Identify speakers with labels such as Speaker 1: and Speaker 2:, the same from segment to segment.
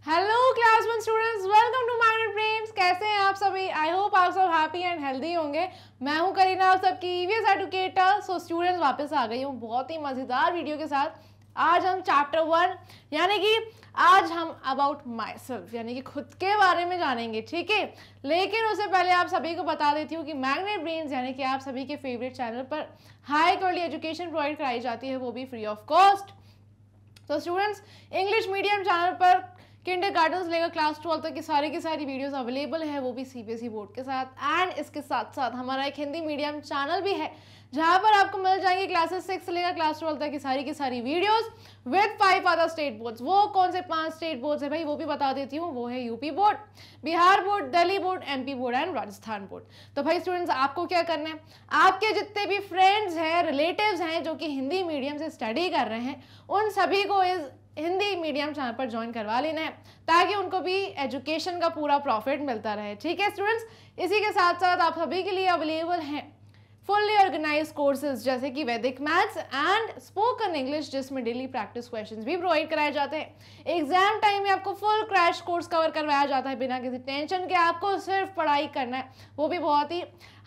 Speaker 1: Hello class one students, welcome to mind brains. कैसे हैं आप सभी? आई होप आप सब हैप्पी एंड हेल्दी होंगे। मैं हूं करीना, आप सबकी ईवीएस एडुकेटर। सो स्टूडेंट्स, वापस आ गई हूं बहुत ही मज़ेदार वीडियो के साथ। आज हम चैप्टर 1 यानी कि आज हम अबाउट माई सेल्फ यानी कि खुद के बारे में जानेंगे, ठीक है। लेकिन उससे पहले आप सभी को बता देती हूँ कि मैग्नेट ब्रेन्स यानी कि आप सभी के फेवरेट चैनल पर हाई क्वालिटी एजुकेशन प्रोवाइड कराई जाती है, वो भी फ्री ऑफ कॉस्ट। तो स्टूडेंट्स, इंग्लिश मीडियम चैनल पर किंडरगार्टन से लेकर क्लास 12 तक की सारी वीडियोस अवेलेबल है, वो भी सीबीएसई बोर्ड के साथ। एंड इसके साथ साथ हमारा एक हिंदी मीडियम चैनल भी है, जहां पर आपको मिल जाएंगे क्लासेस 6 से लेकर क्लास 12 तक की सारी videos with 5 other state boards. वो कौन से 5 स्टेट बोर्ड्स है भाई, वो भी बता देती हूँ। वो है UP board, Bihar board, Delhi board, MP board and Rajasthan board. तो भाई स्टूडेंट्स, आपको क्या करना है, आपके जितने भी फ्रेंड्स हैं, रिलेटिव्स हैं जो कि हिंदी मीडियम से स्टडी कर रहे हैं, उन सभी को इस हिंदी मीडियम चैनल पर ज्वाइन करवा लेना है, ताकि उनको भी एजुकेशन का पूरा प्रॉफिट मिलता रहे, ठीक है स्टूडेंट्स। इसी के साथ साथ आप सभी के लिए अवेलेबल हैं फुल्ली ऑर्गेनाइज कोर्सेज जैसे कि वैदिक मैथ्स एंड स्पोकन इंग्लिश, जिसमें डेली प्रैक्टिस क्वेश्चंस भी प्रोवाइड कराए जाते हैं। एग्जाम टाइम में आपको फुल क्रैश कोर्स कवर करवाया जाता है बिना किसी टेंशन के। आपको सिर्फ पढ़ाई करना है, वो भी बहुत ही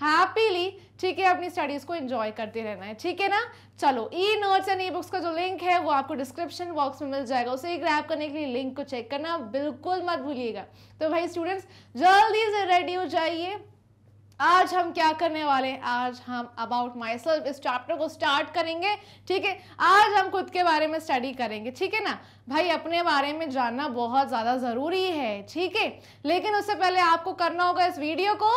Speaker 1: हैप्पीली, ठीक है। अपनी स्टडीज को एंजॉय करते रहना है, ठीक है ना। चलो, e notes and e books का जो लिंक है वो आपको डिस्क्रिप्शन बॉक्स में मिल जाएगा, उसे ग्रैब करने के लिए लिंक को चेक करना बिल्कुल मत भूलिएगा। तो भाई स्टूडेंट्स, जल्दी से रेडी हो जाइए। आज हम क्या करने वाले हैं, आज हम अबाउट माई सेल्फ इस चैप्टर को स्टार्ट करेंगे, ठीक है। आज हम खुद के बारे में स्टडी करेंगे, ठीक है ना भाई। अपने बारे में जानना बहुत ज़्यादा ज़रूरी है, ठीक है। लेकिन उससे पहले आपको करना होगा इस वीडियो को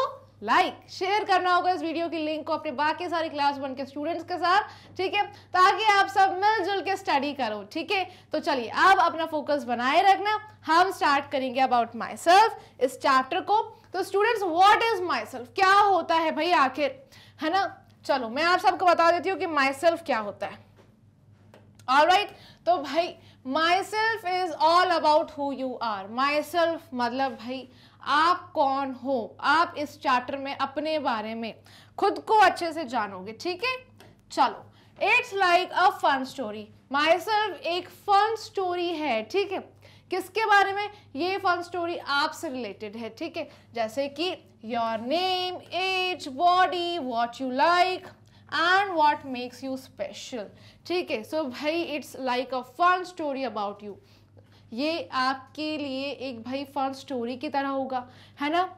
Speaker 1: लाइक, शेयर करना होगा इस वीडियो की लिंक को अपने बाकी सारे क्लास 1 के स्टूडेंट्स के साथ, ठीक है, ताकि आप सब मिलजुल के स्टडी करो, ठीक है। तो चलिए, अब अपना फोकस बनाए रखना। हम स्टार्ट करेंगे अबाउट माई सेल्फ इस चैप्टर को। तो students, what is my self, क्या होता है भाई आखिर, है ना। चलो, मैं आप सबको बता देती हूँ कि माई सेल्फ क्या होता है। ऑलराइट, तो भाई my self is all about who you are. My self मतलब भाई आप कौन हो। आप इस चैप्टर में अपने बारे में खुद को अच्छे से जानोगे, ठीक है। चलो, it's like a fun story. My self एक फन स्टोरी है, ठीक है। किसके बारे में? ये फन स्टोरी आपसे रिलेटेड है, ठीक है। जैसे कि your name, age, body, what you like and what makes you special, ठीक है। सो भाई it's like a fun story about you. ये आपके लिए एक भाई फन स्टोरी की तरह होगा, है ना।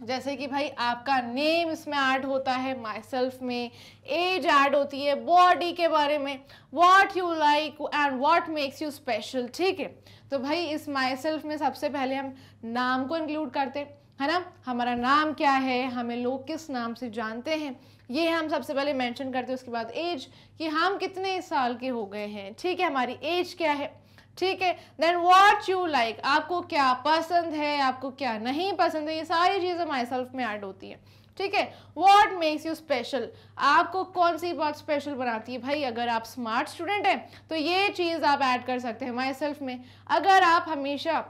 Speaker 1: जैसे कि भाई आपका नेम इसमें ऐड होता है माई सेल्फ में, एज ऐड होती है, बॉडी के बारे में, what you like and what makes you special, ठीक है। तो भाई इस माई सेल्फ में सबसे पहले हम नाम को इंक्लूड करते हैं, है ना। हमारा नाम क्या है, हमें लोग किस नाम से जानते हैं, ये हम सबसे पहले मेंशन करते हैं। उसके बाद एज, कि हम कितने साल के हो गए हैं, ठीक है, हमारी एज क्या है, ठीक है। देन व्हाट यू लाइक, आपको क्या पसंद है, आपको क्या नहीं पसंद है, ये सारी चीज़ें माई सेल्फ में ऐड होती है, ठीक है। व्हाट मेक्स यू स्पेशल, आपको कौन सी बात स्पेशल बनाती है भाई। अगर आप स्मार्ट स्टूडेंट हैं तो ये चीज़ आप ऐड कर सकते हैं माई सेल्फ में। अगर आप हमेशा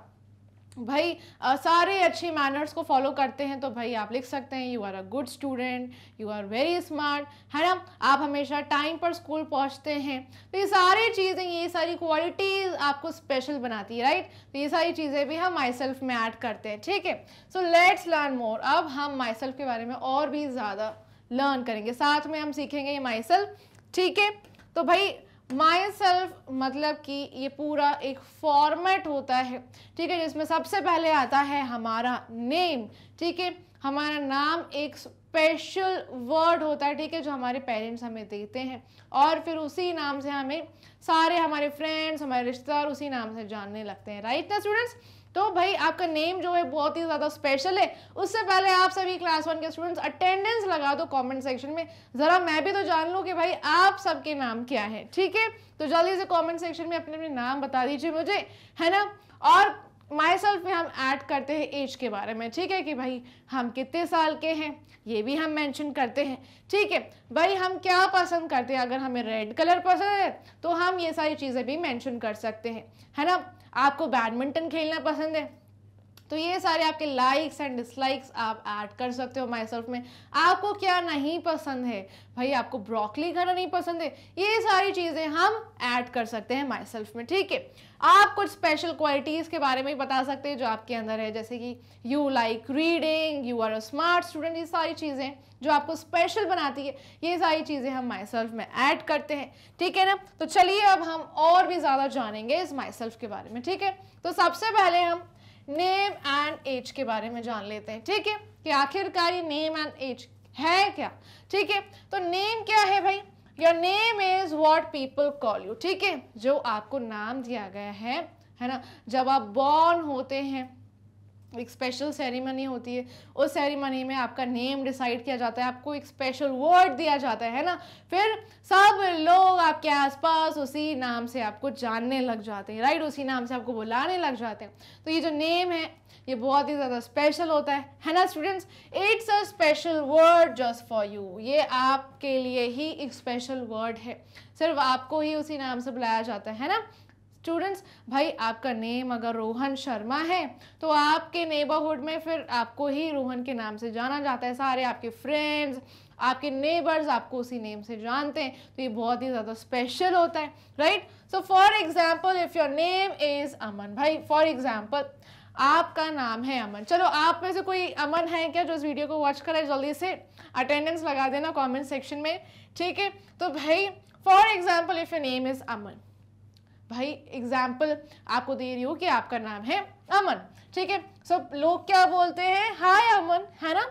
Speaker 1: भाई सारे अच्छी मैनर्स को फॉलो करते हैं तो भाई आप लिख सकते हैं you are a good student, you are very smart, है ना। आप हमेशा टाइम पर स्कूल पहुंचते हैं, तो ये सारी चीज़ें, ये सारी क्वालिटीज़ आपको स्पेशल बनाती है, राइट। तो ये सारी चीज़ें भी हम माई सेल्फ में ऐड करते हैं, ठीक है। So let's learn more. अब हम माई सेल्फ के बारे में और भी ज़्यादा लर्न करेंगे, साथ में हम सीखेंगे ये माई सेल्फ, ठीक है। तो भाई माई सेल्फ मतलब कि ये पूरा एक फॉर्मेट होता है, ठीक है, जिसमें सबसे पहले आता है हमारा नेम, ठीक है। हमारा नाम एक स्पेशल वर्ड होता है, ठीक है, जो हमारे पेरेंट्स हमें देते हैं, और फिर उसी नाम से हमें सारे हमारे फ्रेंड्स, हमारे रिश्तेदार उसी नाम से जानने लगते हैं, राइट ना स्टूडेंट्स। तो भाई आपका नेम जो है बहुत ही ज़्यादा स्पेशल है। उससे पहले आप सभी क्लास 1 के स्टूडेंट्स अटेंडेंस लगा दो कमेंट सेक्शन में, ज़रा मैं भी तो जान लूँ कि भाई आप सबके नाम क्या है, ठीक है। तो जल्दी से कमेंट सेक्शन में अपने अपने नाम बता दीजिए मुझे, है ना। और माई सेल्फ में हम ऐड करते हैं एज के बारे में, ठीक है, कि भाई हम कितने साल के हैं ये भी हम मेंशन करते हैं, ठीक है। भाई हम क्या पसंद करते हैं, अगर हमें रेड कलर पसंद है तो हम ये सारी चीज़ें भी मेंशन कर सकते हैं, है ना। आपको बैडमिंटन खेलना पसंद है तो ये सारे आपके लाइक्स एंड डिसलाइक्स आप ऐड कर सकते हो माई सेल्फ में। आपको क्या नहीं पसंद है भाई, आपको ब्रोकली खाना नहीं पसंद है, ये सारी चीज़ें हम ऐड कर सकते हैं माई सेल्फ में, ठीक है। आप कुछ स्पेशल क्वालिटीज़ के बारे में भी बता सकते हैं जो आपके अंदर है, जैसे कि you like reading, you are a smart student, ये सारी चीज़ें जो आपको स्पेशल बनाती है, ये सारी चीज़ें हम माई सेल्फ में ऐड करते हैं, ठीक है ना। तो चलिए अब हम और भी ज़्यादा जानेंगे इस माई सेल्फ के बारे में, ठीक है। तो सबसे पहले हम नेम एंड एज के बारे में जान लेते हैं, ठीक है, कि आखिरकार ये नेम एंड एज है क्या, ठीक है। तो नेम क्या है भाई, your name is what people call you, ठीक है, जो आपको नाम दिया गया है ना। जब आप बॉर्न होते हैं एक स्पेशल सेरेमनी होती है, उस सेरेमनी में आपका नेम डिसाइड किया जाता है, आपको एक स्पेशल वर्ड दिया जाता है ना, फिर सब लोग आपके आसपास उसी नाम से आपको जानने लग जाते हैं, राइट, उसी नाम से आपको बुलाने लग जाते हैं। तो ये जो नेम है ये बहुत ही ज़्यादा स्पेशल होता है ना students. It's a special word just for you, ये आपके लिए ही एक स्पेशल वर्ड है, सिर्फ आपको ही उसी नाम से बुलाया जाता है ना स्टूडेंट्स। भाई आपका नेम अगर रोहन शर्मा है तो आपके नेबरहुड में फिर आपको ही रोहन के नाम से जाना जाता है, सारे आपके फ्रेंड्स, आपके नेबर्स आपको उसी नेम से जानते हैं, तो ये बहुत ही ज़्यादा स्पेशल होता है, right. So for example if your name is Aman, भाई फॉर एग्जाम्पल आपका नाम है अमन, चलो आप में से कोई अमन है क्या जो इस वीडियो को वॉच करे, जल्दी से अटेंडेंस लगा देना कमेंट सेक्शन में, ठीक है। तो भाई for example if your name is Aman, भाई एग्जाम्पल आपको दे रही हूँ कि आपका नाम है अमन, ठीक है। सब लोग क्या बोलते हैं, हाय अमन, है ना,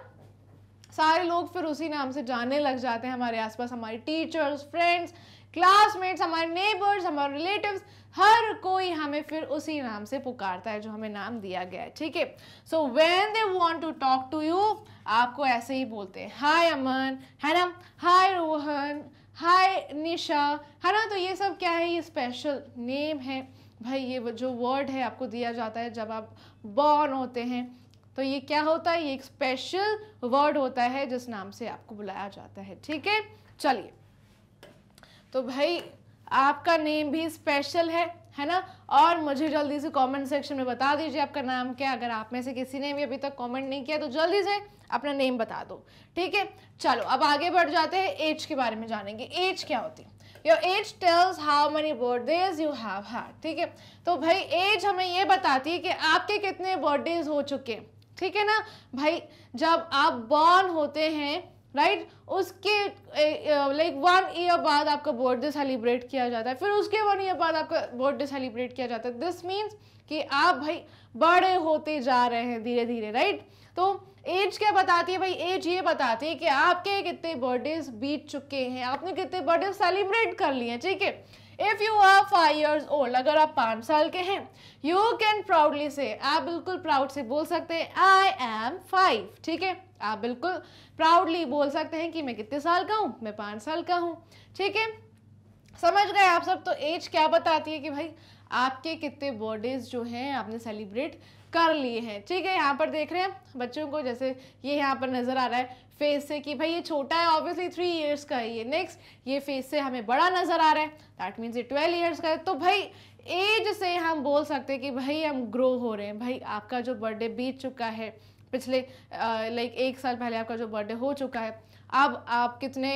Speaker 1: सारे लोग फिर उसी नाम से जानने लग जाते हैं, हमारे आसपास हमारे टीचर्स, फ्रेंड्स, क्लासमेट्स, हमारे नेबर्स, हमारे रिलेटिव्स, हर कोई हमें फिर उसी नाम से पुकारता है जो हमें नाम दिया गया है, ठीक है। So when they want to talk to you, आपको ऐसे ही बोलते हैं, हाय अमन, है ना, हाय रोहन, हाय निशा, है ना। तो ये सब क्या है, ये स्पेशल नेम है भाई, ये जो वर्ड है आपको दिया जाता है जब आप बॉर्न होते हैं, तो ये क्या होता है, ये एक स्पेशल वर्ड होता है जिस नाम से आपको बुलाया जाता है, ठीक है। चलिए, तो भाई आपका नेम भी स्पेशल है ना, और मुझे जल्दी से कमेंट सेक्शन में बता दीजिए आपका नाम क्या। अगर आप में से किसी ने भी अभी तक कमेंट नहीं किया तो जल्दी से अपना नेम बता दो, ठीक है। चलो अब आगे बढ़ जाते हैं, एज के बारे में जानेंगे। एज क्या होती है, your age tales how many birthdays you have had, ठीक है। तो भाई एज हमें ये बताती है कि आपके कितने बर्थडेज हो चुके हैं, ठीक है ना। भाई जब आप बॉर्न होते हैं, राइट, उसके लाइक 1 ईयर बाद आपका बर्थडे सेलिब्रेट किया जाता है, फिर उसके 1 ईयर बाद आपका बर्थडे सेलिब्रेट किया जाता है। दिस मीन्स कि आप भाई बड़े होते जा रहे हैं धीरे धीरे, राइट। तो एज क्या बताती है भाई, एज ये बताती है कि आपके कितने बर्थडेज बीत चुके हैं, आपने कितने बर्थडे सेलिब्रेट कर लिए हैं, ठीक है। If you are 5 years old, अगर आप 5 साल के हैं, यू कैन प्राउडली से, आप बिल्कुल प्राउड से बोल सकते हैं आई एम 5, ठीक है। आप बिल्कुल प्राउडली बोल सकते हैं कि मैं कितने साल का हूँ, मैं 5 साल का हूँ, ठीक है। समझ गए आप सब। तो एज क्या बताती है कि भाई आपके कितने बर्थडेज जो हैं आपने सेलिब्रेट कर लिए हैं, ठीक है। यहाँ पर देख रहे हैं बच्चों को, जैसे ये यहाँ पर नज़र आ रहा है फेस से कि भाई ये छोटा है, ऑब्वियसली 3 years का है ये। नेक्स्ट ये फेस से हमें बड़ा नज़र आ रहा है, दैट मीन्स ये 12 years का है। तो भाई एज से हम बोल सकते हैं कि भाई हम ग्रो हो रहे हैं। भाई आपका जो बर्थडे बीत चुका है, पिछले लाइक 1 साल पहले आपका जो बर्थडे हो चुका है, अब आप कितने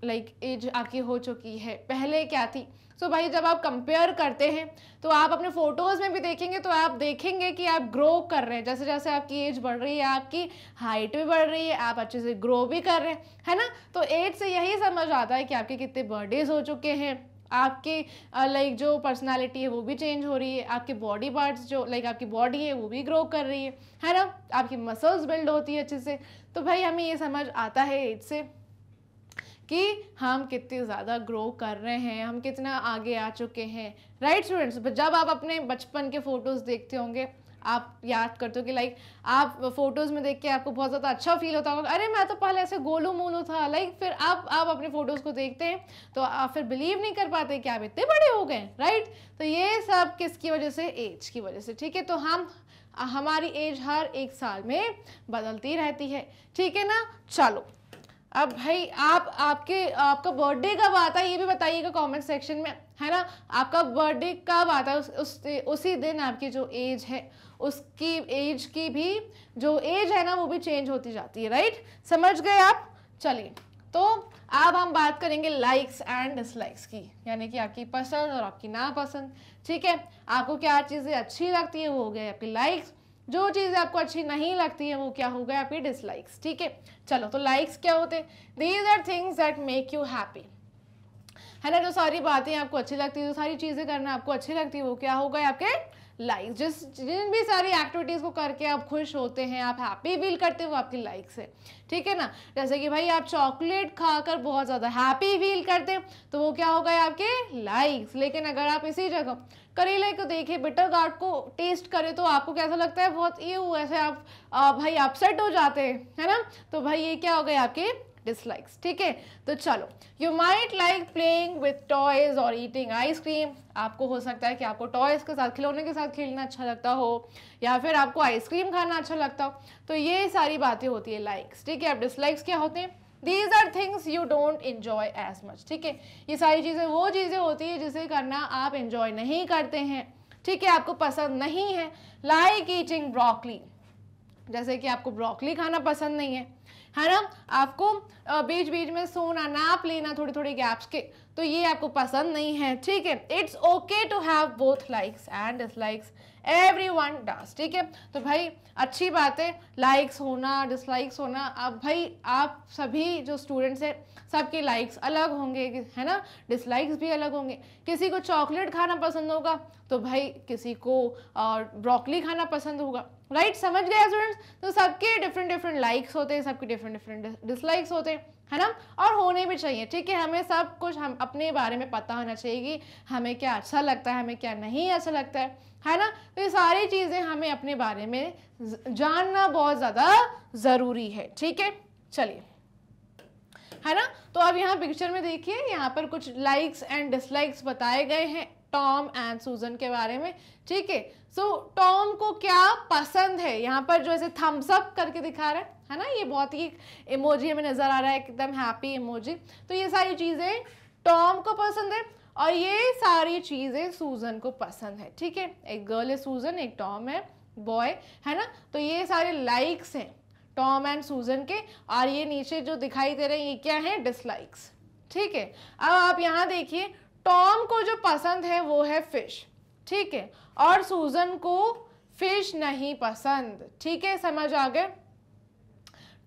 Speaker 1: लाइक एज आपकी हो चुकी है, पहले क्या थी। सो भाई जब आप कंपेयर करते हैं तो आप अपने फोटोज़ में भी देखेंगे तो आप देखेंगे कि आप ग्रो कर रहे हैं, जैसे जैसे आपकी एज बढ़ रही है आपकी हाइट भी बढ़ रही है, आप अच्छे से ग्रो भी कर रहे हैं, है ना। तो एज से यही समझ आता है कि आपके कितने बर्थडेज हो चुके हैं, आपके लाइक जो पर्सनालिटी है वो भी चेंज हो रही है, आपके बॉडी पार्ट्स जो लाइक आपकी बॉडी है वो भी ग्रो कर रही है ना, आपकी मसल्स बिल्ड होती है अच्छे से। तो भाई हमें ये समझ आता है एज से कि हम कितने ज़्यादा ग्रो कर रहे हैं, हम कितना आगे आ चुके हैं, राइट स्टूडेंट्स। जब आप अपने बचपन के फ़ोटोज़ देखते होंगे, आप याद करते हो कि लाइक आप फोटोज़ में देख के आपको बहुत ज़्यादा अच्छा फील होता होगा, अरे मैं तो पहले ऐसे गोलू मोलू था, लाइक फिर आप अपने फ़ोटोज़ को देखते हैं तो आप फिर बिलीव नहीं कर पाते कि आप इतने बड़े हो गए, राइट। तो ये सब किसकी वजह से, एज की वजह से, ठीक है। तो हमारी एज हर 1 साल में बदलती रहती है, ठीक है ना। चलो अब भाई आपका बर्थडे कब आता है ये भी बताइएगा कमेंट सेक्शन में, है ना। आपका बर्थडे कब आता है, उसी दिन आपकी जो एज है, उसकी एज की भी जो एज है ना वो भी चेंज होती जाती है, राइट। समझ गए आप। चलिए तो अब हम बात करेंगे लाइक्स एंड डिसलाइक्स की, यानी कि आपकी पसंद और आपकी नापसंद। ठीक है, आपको क्या चीज़ें अच्छी लगती है वो हो गए आपकी लाइक्स, जो चीज़ें आपको अच्छी नहीं लगती है वो क्या हो गए आपकी डिसलाइक्स। ठीक है, चलो तो लाइक्स क्या होते हैं, these are things that make you happy, है ना। जो सारी बातें आपको अच्छी लगती है, जो सारी चीज़ें करना आपको अच्छी लगती है वो क्या हो गए आपके लाइक्स। जिन भी सारी एक्टिविटीज़ को करके आप खुश होते हैं, आप हैप्पी फील करते हो, वो आपकी लाइक्स है। ठीक है ना, जैसे कि भाई आप चॉकलेट खाकर बहुत ज़्यादा हैप्पी फील करते हैं तो वो क्या हो गए आपके लाइक्स। लेकिन अगर आप इसी जगह करेले को देखें, बिटर गार्ड को टेस्ट करें तो आपको कैसा लगता है, बहुत ऐसे आप भाई अपसेट हो जाते हैं, है ना। तो भाई ये क्या हो गए आपके डिसलाइक्स। ठीक है, तो चलो, you might like playing with toys और ईटिंग आइसक्रीम। आपको हो सकता है कि आपको टॉयज के साथ, खिलौने के साथ खेलना अच्छा लगता हो, या फिर आपको आइसक्रीम खाना अच्छा लगता हो। तो ये सारी बातें होती है लाइक्स। ठीक है, अब डिसलाइक्स क्या होते हैं, these are things you don't enjoy as much. ठीक है, ये सारी चीज़ें वो चीज़ें होती है जिसे करना आप एंजॉय नहीं करते हैं। ठीक है, आपको पसंद नहीं है। लाइक ईटिंग ब्रोकली, जैसे कि आपको ब्रोकली खाना पसंद नहीं है ना। आपको बीच बीच में सोना, नैप लेना थोड़ी थोड़ी गैप्स के, तो ये आपको पसंद नहीं है। ठीक है, it's okay to have both likes and dislikes, everyone does. ठीक है, तो भाई अच्छी बात है लाइक्स होना, डिसलाइक्स होना। अब भाई आप सभी जो स्टूडेंट्स हैं सबके लाइक्स अलग होंगे, है ना, डिसलाइक्स भी अलग होंगे। किसी को चॉकलेट खाना पसंद होगा तो भाई किसी को ब्रोकली खाना पसंद होगा, राइट। समझ गए स्टूडेंट्स। तो सबके डिफरेंट डिफरेंट लाइक्स होते हैं, सबके डिफरेंट डिफरेंट डिसलाइक्स होते हैं, है ना, और होने भी चाहिए। ठीक है, हमें सब कुछ हम अपने बारे में पता होना चाहिए कि हमें क्या अच्छा लगता है, हमें क्या नहीं अच्छा लगता है ना। तो ये सारी चीज़ें हमें अपने बारे में जानना बहुत ज़्यादा ज़रूरी है। ठीक है, चलिए, है ना। तो अब यहाँ पिक्चर में देखिए, यहाँ पर कुछ लाइक्स एंड डिसलाइक्स बताए गए हैं टॉम एंड सूजन के बारे में। ठीक है, सो टॉम को क्या पसंद है, यहाँ पर जो ऐसे थम्स अप करके दिखा रहा है ना, ये बहुत ही इमोजी हमें नजर आ रहा है, एकदम हैप्पी इमोजी। तो ये सारी चीजें टॉम को पसंद है और ये सारी चीजें सूजन को पसंद है। ठीक है, एक गर्ल है सूजन, एक टॉम है बॉय, है ना। तो ये सारे लाइक्स हैं टॉम एंड सूजन के, और ये नीचे जो दिखाई दे रहे हैं ये क्या है, डिसलाइक्स। ठीक है, अब आप यहाँ देखिए, टॉम को जो पसंद है वो है फिश, ठीक है, और सूजन को फिश नहीं पसंद। ठीक है, समझ आ गए।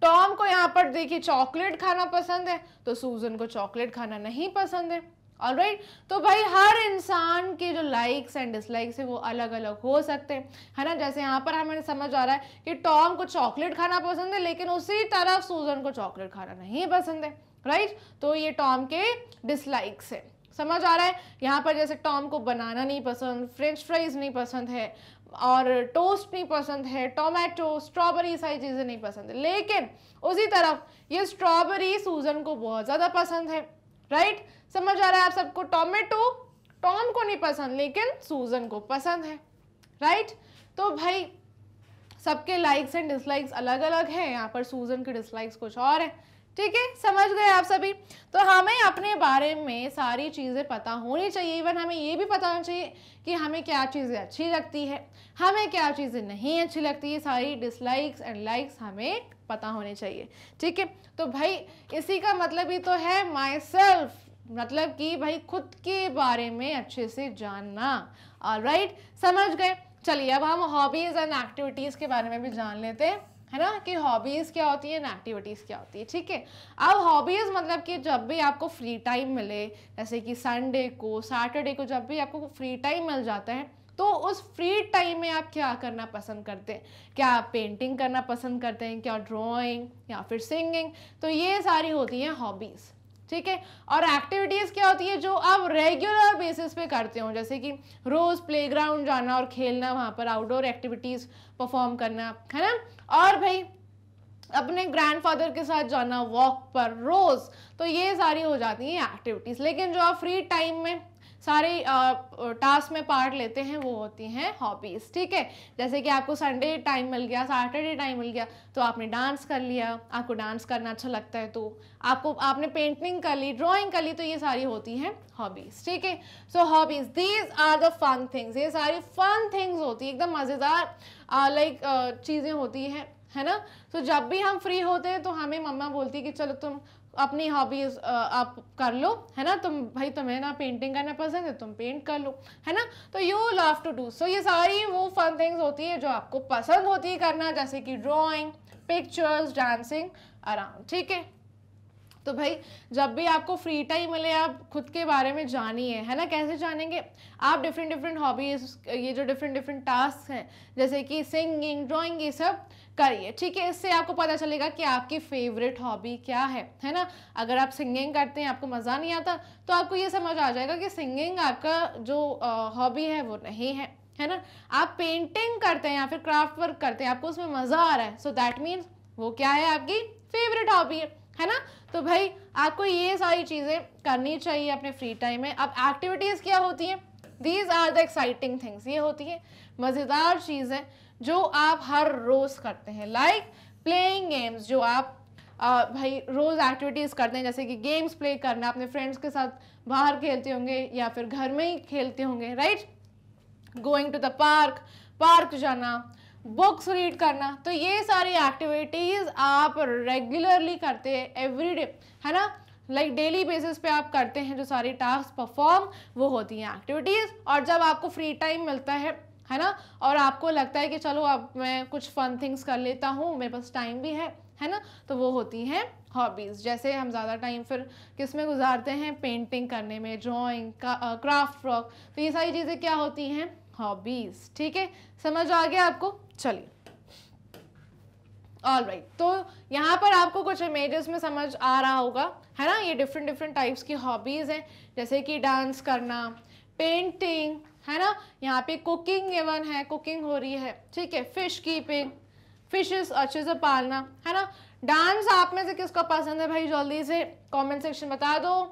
Speaker 1: टॉम को यहाँ पर देखिए चॉकलेट खाना पसंद है, तो सूजन को चॉकलेट खाना नहीं पसंद है। ऑलराइट, तो भाई हर इंसान के जो लाइक्स एंड डिसलाइक्स है वो अलग अलग हो सकते हैं, है ना। जैसे यहाँ पर हमें समझ आ रहा है कि टॉम को चॉकलेट खाना पसंद है, लेकिन उसी तरफ सूजन को चॉकलेट खाना नहीं पसंद है, राइट। तो ये टॉम के डिसलाइक्स है, समझ आ रहा है। यहाँ पर जैसे टॉम को बनाना नहीं पसंद, फ्रेंच फ्राइज नहीं पसंद है, और टोस्ट नहीं पसंद है, टोमेटो, स्ट्रॉबेरी, सारी चीज़ें नहीं पसंद है। लेकिन उसी तरफ ये स्ट्रॉबेरी सूजन को बहुत ज़्यादा पसंद है, राइट। समझ आ रहा है आप सबको। टोमेटो टॉम को नहीं पसंद लेकिन सूजन को पसंद है, राइट। तो भाई सबके लाइक्स एंड डिसलाइक्स अलग अलग हैं। यहाँ पर सूजन के डिसलाइक्स कुछ और है, ठीक है, समझ गए आप सभी। तो हमें अपने बारे में सारी चीज़ें पता होनी चाहिए। इवन हमें ये भी पता होना चाहिए कि हमें क्या चीज़ें अच्छी लगती है, हमें क्या चीज़ें नहीं अच्छी लगती है। सारी डिसलाइक्स एंड लाइक्स हमें पता होने चाहिए, ठीक है। तो भाई इसी का मतलब ही तो है माई सेल्फ, मतलब कि भाई खुद के बारे में अच्छे से जानना। ऑलराइट, समझ गए। चलिए अब हम हॉबीज़ एंड एक्टिविटीज़ के बारे में भी जान लेते हैं, है ना, कि हॉबीज़ क्या होती है, एक्टिविटीज़ क्या होती है। ठीक है, अब हॉबीज़ मतलब कि जब भी आपको फ्री टाइम मिले, जैसे कि संडे को, सैटरडे को, जब भी आपको फ्री टाइम मिल जाता है तो उस फ्री टाइम में आप क्या करना पसंद करते हैं। क्या आप पेंटिंग करना पसंद करते हैं, क्या ड्राइंग, या फिर सिंगिंग। तो ये सारी होती हैं हॉबीज़, ठीक है। और एक्टिविटीज़ क्या होती है जो आप रेगुलर बेसिस पे करते हो, जैसे कि रोज़ प्लेग्राउंड जाना और खेलना, वहाँ पर आउटडोर एक्टिविटीज़ परफॉर्म करना, है ना। और भाई अपने ग्रैंडफादर के साथ जाना वॉक पर रोज़, तो ये सारी हो जाती हैं एक्टिविटीज़। लेकिन जो आप फ्री टाइम में सारे टास्क में पार्ट लेते हैं वो होती हैं हॉबीज़, ठीक है। जैसे कि आपको संडे टाइम मिल गया, सैटरडे टाइम मिल गया, तो आपने डांस कर लिया, आपको डांस करना अच्छा लगता है, तो आपने पेंटिंग कर ली, ड्राइंग कर ली, तो ये सारी होती हैं हॉबीज़, ठीक है। So hobbies, these are the fun things, ये सारी फन थिंग्स होती है, एकदम मज़ेदार चीज़ें होती हैं, है ना। तो जब भी हम फ्री होते हैं तो हमें मम्मा बोलती है कि चलो तुम अपनी हॉबीज़ आप कर लो, है ना। तुम्हें ना पेंटिंग करना पसंद है, तुम पेंट कर लो, है ना। तो यू लव टू डू, सो ये सारी वो फन थिंग्स होती है जो आपको पसंद होती है करना, जैसे कि ड्राइंग, पिक्चर्स, डांसिंग अराउंड, ठीक है। तो भाई जब भी आपको फ्री टाइम मिले आप खुद के बारे में जानिए, है ना। कैसे जानेंगे आप? डिफरेंट हॉबीज़, ये जो डिफरेंट टास्क हैं जैसे कि सिंगिंग, ड्राइंग, ये सब करिए, ठीक है। इससे आपको पता चलेगा कि आपकी फेवरेट हॉबी क्या है ना। अगर आप सिंगिंग करते हैं, आपको मज़ा नहीं आता, तो आपको ये समझ आ जाएगा कि सिंगिंग आपका जो हॉबी है वो नहीं है ना। आप पेंटिंग करते हैं या फिर क्राफ्ट वर्क करते हैं, आपको उसमें मज़ा आ रहा है, सो दैट मीन्स वो क्या है, आपकी फेवरेट हॉबी है ना। तो भाई आपको ये सारी चीज़ें करनी चाहिए अपने फ्री टाइम में। अब एक्टिविटीज़ क्या होती हैं? These are the exciting things, ये होती है मज़ेदार चीज़ें जो आप हर रोज़ करते हैं, लाइक प्लेइंग गेम्स, जो आप भाई रोज़ एक्टिविटीज़ करते हैं, जैसे कि गेम्स प्ले करना, अपने फ्रेंड्स के साथ बाहर खेलते होंगे या फिर घर में ही खेलते होंगे, right. Going to the park जाना, बुक्स रीड करना, तो ये सारी एक्टिविटीज़ आप रेगुलरली करते हैं एवरीडे, है ना। लाइक डेली बेसिस पे आप करते हैं जो सारी टास्क परफॉर्म, वो होती हैं एक्टिविटीज़। और जब आपको फ्री टाइम मिलता है ना, और आपको लगता है कि चलो अब मैं कुछ फन थिंग्स कर लेता हूँ, मेरे पास टाइम भी है ना, तो वो होती हैं हॉबीज़। जैसे हम ज़्यादा टाइम फिर किस में गुजारते हैं? पेंटिंग करने में, ड्राइंग, क्राफ्ट वर्क, तो ये सारी चीज़ें क्या होती हैं? हॉबीज़, ठीक है। समझ आ गया आपको? चलिए, ऑलराइट। तो यहाँ पर आपको कुछ इमेजेस में समझ आ रहा होगा, है ना। ये डिफरेंट टाइप्स की हॉबीज़ हैं, जैसे कि डांस करना, पेंटिंग, है ना। यहाँ पे कुकिंग गिवन है, कुकिंग हो रही है, ठीक है। फिश कीपिंग, फिशेस अच्छे से पालना, है ना। डांस आप में से किसको पसंद है भाई? जल्दी से कमेंट सेक्शन बता दो।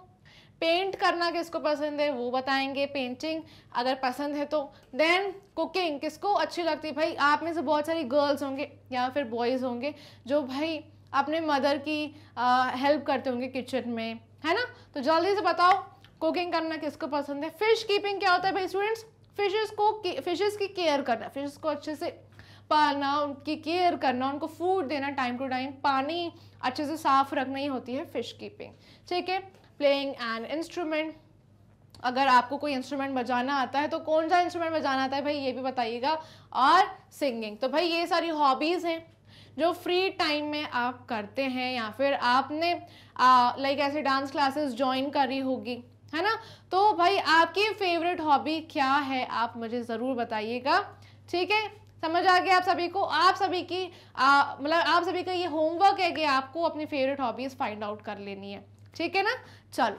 Speaker 1: पेंट करना किसको पसंद है वो बताएंगे, पेंटिंग अगर पसंद है तो। देन कुकिंग किसको अच्छी लगती है भाई? आप में से बहुत सारी गर्ल्स होंगे या फिर बॉयज़ होंगे जो भाई अपने मदर की हेल्प करते होंगे किचन में, है ना। तो जल्दी से बताओ कुकिंग करना किसको पसंद है। फिश कीपिंग क्या होता है भाई स्टूडेंट्स? फिशेस की केयर करना, फिशेस को अच्छे से पालना, उनकी केयर करना, उनको फूड देना टाइम टू टाइम, पानी अच्छे से साफ रखना ही होती है फिश कीपिंग, ठीक है। प्लेइंग एन इंस्ट्रूमेंट, अगर आपको कोई इंस्ट्रूमेंट बजाना आता है तो कौन सा इंस्ट्रूमेंट बजाना आता है भाई ये भी बताइएगा। और सिंगिंग, तो भाई ये सारी हॉबीज़ हैं जो फ्री टाइम में आप करते हैं, या फिर आपने लाइक ऐसे डांस क्लासेस ज्वाइन करी होगी, है ना। तो भाई आपकी फेवरेट हॉबी क्या है आप मुझे ज़रूर बताइएगा, ठीक है। समझ आ गया आप सभी को? आप सभी की मतलब आप सभी का ये होमवर्क है कि आपको अपनी फेवरेट हॉबीज़ फाइंड आउट कर लेनी है, ठीक है ना। चलो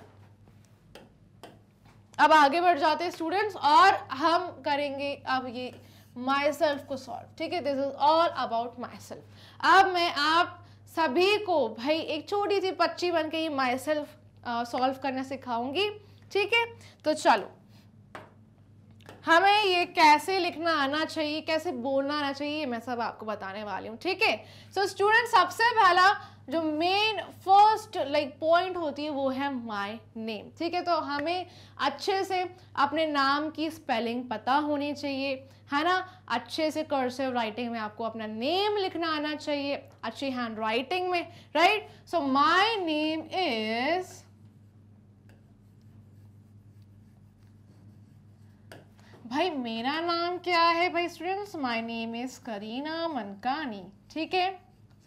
Speaker 1: अब आगे बढ़ जाते हैं स्टूडेंट्स, और हम करेंगे अब ये माई सेल्फ को सॉल्व, ठीक है। This is all about my self. अब मैं आप सभी को भाई एक छोटी सी बच्ची बन के ये माई सेल्फ सॉल्व करना सिखाऊंगी, ठीक है। तो चलो, हमें ये कैसे लिखना आना चाहिए, कैसे बोलना आना चाहिए, मैं सब आपको बताने वाली हूँ, ठीक है। सो स्टूडेंट, सबसे पहला जो मेन फर्स्ट लाइक पॉइंट होती है वो है माय नेम, ठीक है। तो हमें अच्छे से अपने नाम की स्पेलिंग पता होनी चाहिए, है ना। अच्छे से कर्सिव राइटिंग में आपको अपना नेम लिखना आना चाहिए, अच्छी हैंड राइटिंग में, right. So my name is, भाई मेरा नाम क्या है भाई students? My name is Kareena Mankani, ठीक है।